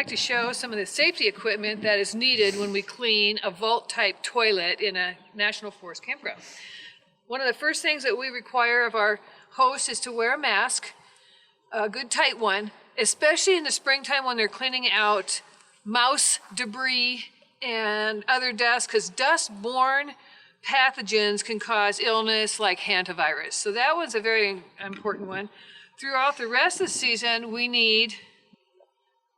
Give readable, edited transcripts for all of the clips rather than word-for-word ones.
like to show some of the safety equipment that is needed when we clean a vault-type toilet in a National Forest campground. One of the first things that we require of our hosts is to wear a mask, a good tight one, especially in the springtime when they're cleaning out mouse debris and other dust, because dust-borne pathogens can cause illness like hantavirus. So that one's a very important one. Throughout the rest of the season, we need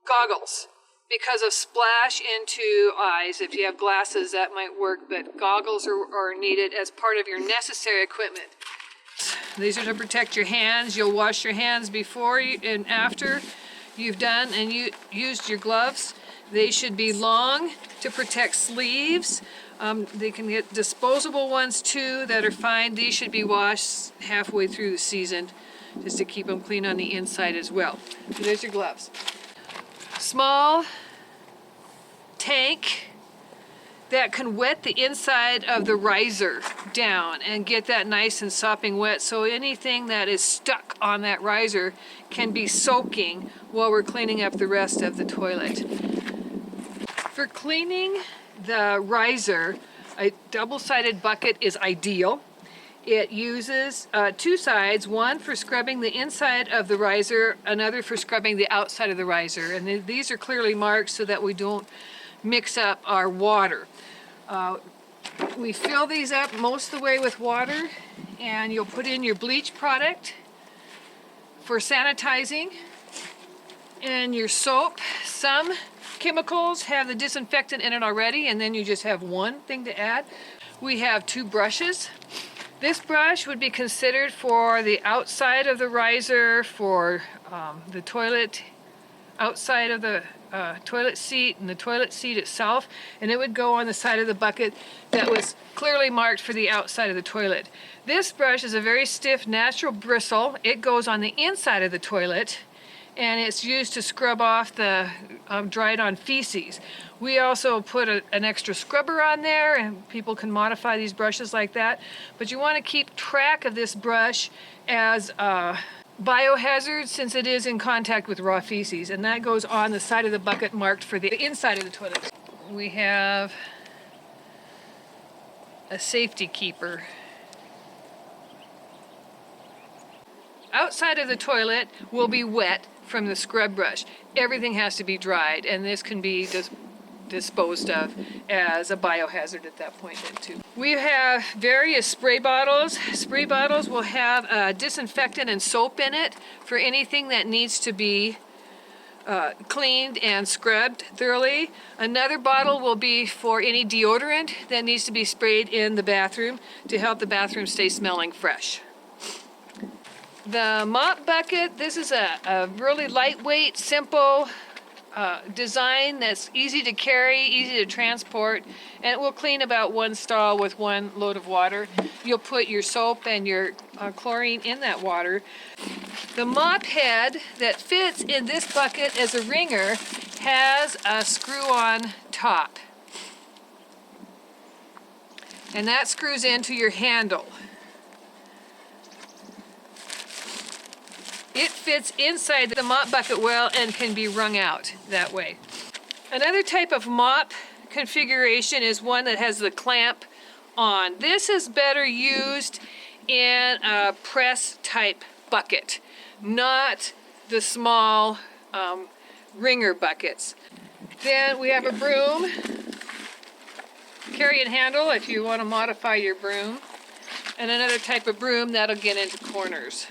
goggles because of splash into eyes. If you have glasses, that might work, but goggles are needed as part of your necessary equipment. These are to protect your hands. You'll wash your hands before and after you've done and you used your gloves. They should be long to protect sleeves. They can get disposable ones too that are fine. These should be washed halfway through the season just to keep them clean on the inside as well. So there's your gloves. Small tank that can wet the inside of the riser down and get that nice and sopping wet, so anything that is stuck on that riser can be soaking while we're cleaning up the rest of the toilet. For cleaning the riser, a double-sided bucket is ideal. It uses two sides, one for scrubbing the inside of the riser, another for scrubbing the outside of the riser. And these are clearly marked so that we don't mix up our water. We fill these up most of the way with water, and you'll put in your bleach product for sanitizing and your soap. Some chemicals have the disinfectant in it already, and then you just have one thing to add. We have two brushes. This brush would be considered for the outside of the riser, for the toilet, outside of the toilet seat and the toilet seat itself, and it would go on the side of the bucket that was clearly marked for the outside of the toilet. This brush is a very stiff natural bristle. It goes on the inside of the toilet, and it's used to scrub off the dried on feces. We also put an extra scrubber on there, and people can modify these brushes like that, but you want to keep track of this brush as biohazard since it is in contact with raw feces, and that goes on the side of the bucket marked for the inside of the toilet. We have a safety keeper. Outside of the toilet will be wet from the scrub brush. Everything has to be dried, and this can be disposed of as a biohazard at that point then too. We have various spray bottles. Spray bottles will have disinfectant and soap in it for anything that needs to be cleaned and scrubbed thoroughly. Another bottle will be for any deodorant that needs to be sprayed in the bathroom to help the bathroom stay smelling fresh. The mop bucket, this is a really lightweight, simple design that's easy to carry, easy to transport, and it will clean about one stall with one load of water. You'll put your soap and your chlorine in that water. The mop head that fits in this bucket as a wringer has a screw-on top, and that screws into your handle. It fits inside the mop bucket well and can be wrung out that way. Another type of mop configuration is one that has the clamp on. This is better used in a press type bucket, not the small wringer buckets. Then we have a broom, carry and handle if you want to modify your broom, and another type of broom that'll get into corners.